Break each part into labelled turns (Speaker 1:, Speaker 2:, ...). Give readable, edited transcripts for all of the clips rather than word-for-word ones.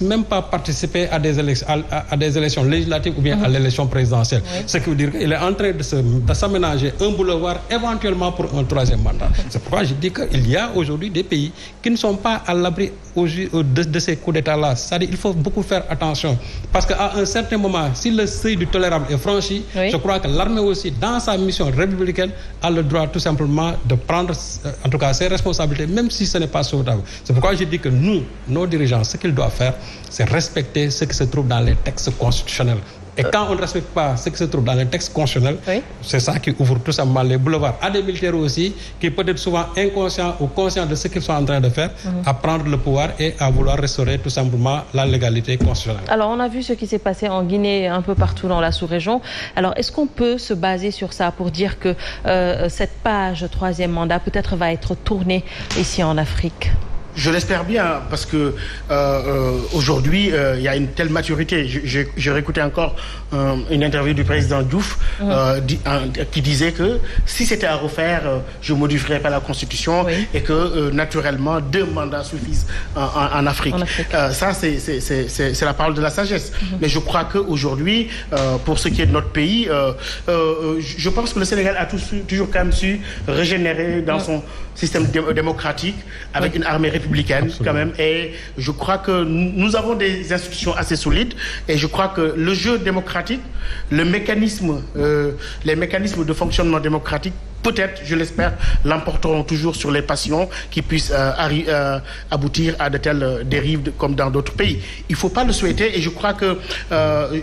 Speaker 1: même pas participer à des élections législatives ou bien à l'élection présidentielle. Oui. Ce qui veut dire qu'il est en train de s'aménager un boulevard éventuellement pour un troisième mandat. C'est pourquoi je dis qu'il y a aujourd'hui des pays qui ne sont pas à l'abri de ces coups d'État-là. C'est-à-dire qu'il faut beaucoup faire attention. Parce qu'à un certain moment, si le seuil du tolérable est franchi, je crois que l'armée aussi, dans sa mission républicaine, a le droit tout simplement de prendre, en tout cas, ses responsabilités, même si ce n'est pas souhaitable. C'est pourquoi je dis que nous, nos dirigeants, ce qu'ils doivent faire, c'est respecter ce qui se trouve dans les textes constitutionnels. Et quand on ne respecte pas ce qui se trouve dans les textes constitutionnels, c'est ça qui ouvre tout simplement les boulevards à des militaires aussi, qui peut être souvent inconscients ou conscients de ce qu'ils sont en train de faire, à prendre le pouvoir et à vouloir restaurer tout simplement la légalité constitutionnelle.
Speaker 2: Alors, on a vu ce qui s'est passé en Guinée, un peu partout dans la sous-région. Alors, est-ce qu'on peut se baser sur ça pour dire que cette page troisième mandat peut-être va être tournée ici en Afrique ?
Speaker 3: Je l'espère bien, parce que aujourd'hui, il y a une telle maturité. J'ai réécouté encore une interview du président Diouf qui disait que si c'était à refaire, je ne modifierais pas la Constitution et que naturellement, 2 mandats suffisent en Afrique. Ça, c'est la parole de la sagesse. Mais je crois qu'aujourd'hui, pour ce qui est de notre pays, je pense que le Sénégal a toujours quand même su régénérer dans son système démocratique avec une armée républicaine quand même, et je crois que nous avons des institutions assez solides, et je crois que le jeu démocratique, les mécanismes de fonctionnement démocratique, peut-être, je l'espère, l'emporteront toujours sur les passions qui puissent aboutir à de telles dérives comme dans d'autres pays. Il ne faut pas le souhaiter, et je crois que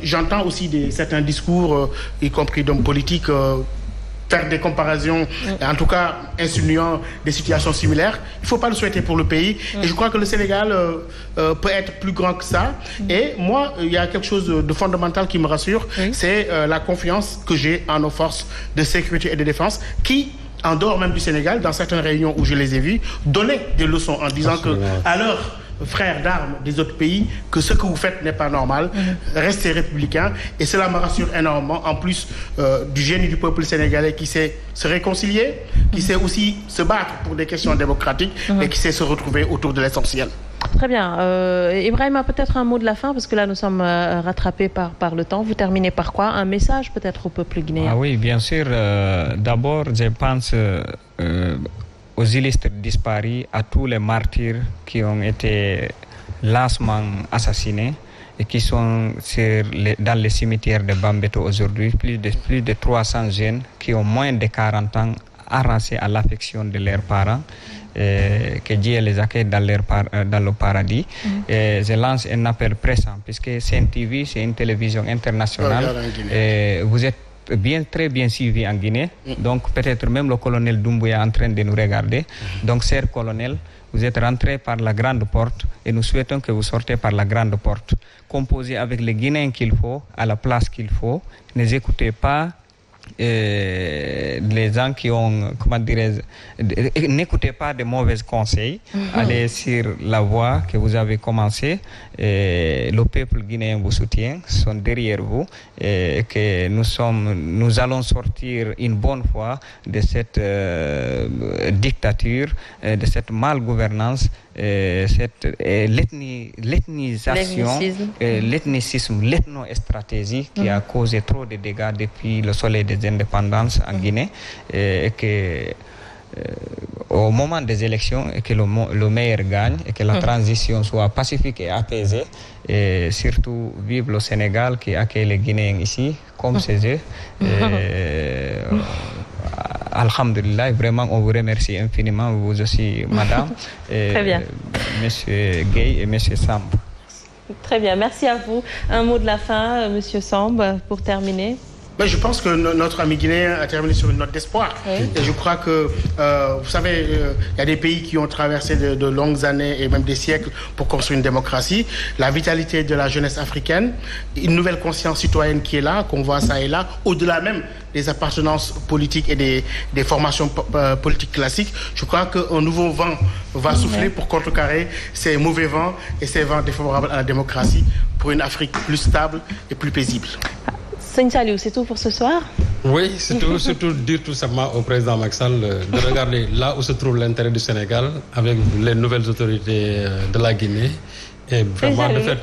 Speaker 3: j'entends aussi certains discours, y compris d'hommes politiques, faire des comparaisons, en tout cas insinuant des situations similaires. Il ne faut pas le souhaiter pour le pays. Et je crois que le Sénégal peut être plus grand que ça. Et moi, il y a quelque chose de fondamental qui me rassure, c'est la confiance que j'ai en nos forces de sécurité et de défense qui, en dehors même du Sénégal, dans certaines réunions où je les ai vues, donnaient des leçons en disant que, à l'heure frères d'armes des autres pays, que ce que vous faites n'est pas normal, restez républicains, et cela me rassure énormément, en plus du génie du peuple sénégalais qui sait se réconcilier, qui sait aussi se battre pour des questions démocratiques et qui sait se retrouver autour de l'essentiel.
Speaker 2: Très bien. Ibrahima, peut-être un mot de la fin, parce que là nous sommes rattrapés par le temps. Vous terminez par quoi? Un message peut-être au peuple guinéen?
Speaker 4: Oui, bien sûr. D'abord, je pense aux illustres disparus, à tous les martyrs qui ont été lâchement assassinés et qui sont dans les cimetières de Bambeto aujourd'hui, plus de 300 jeunes qui ont moins de 40 ans, arrachés à l'affection de leurs parents, que Dieu les accueille dans le paradis. Et je lance un appel pressant, puisque CNTV, c'est une télévision internationale, vous êtes très bien suivi en Guinée, donc peut-être même le colonel Doumbouya est en train de nous regarder. Donc, cher colonel, vous êtes rentré par la grande porte et nous souhaitons que vous sortez par la grande porte. Composez avec les Guinéens qu'il faut, à la place qu'il faut. N'écoutez pas les gens qui ont, comment dirais-je, n'écoutez pas de mauvais conseils. Allez sur la voie que vous avez commencé. Le peuple guinéen vous soutient, sont derrière vous, et que nous allons sortir une bonne fois de cette dictature, de cette malgouvernance, l'ethnisation, l'ethnicisme, l'ethnostratégie qui a causé trop de dégâts depuis le soleil des indépendances en Guinée, et que au moment des élections, et que le meilleur gagne, et que la transition soit pacifique et apaisée, et surtout vive le Sénégal qui accueille les Guinéens ici comme chez eux. Alhamdulillah, vraiment on vous remercie infiniment, vous aussi madame,
Speaker 2: Très bien.
Speaker 4: Monsieur Gueye et monsieur Samb.
Speaker 2: Très bien, merci à vous. Un mot de la fin, monsieur Samb, pour terminer.
Speaker 3: Mais je pense que notre ami guinéen a terminé sur une note d'espoir. Et je crois que, vous savez, il y a des pays qui ont traversé de longues années et même des siècles pour construire une démocratie. La vitalité de la jeunesse africaine, une nouvelle conscience citoyenne qui est là, qu'on voit ça et là, au-delà même des appartenances politiques et des formations politiques classiques. Je crois qu'un nouveau vent va souffler pour contrecarrer ces mauvais vents et ces vents défavorables à la démocratie pour une Afrique plus stable et plus paisible.
Speaker 2: Saliou, c'est tout pour ce soir?
Speaker 1: Oui, c'est tout dire tout simplement au président Macky Sall de regarder là où se trouve l'intérêt du Sénégal avec les nouvelles autorités de la Guinée Et vraiment de faire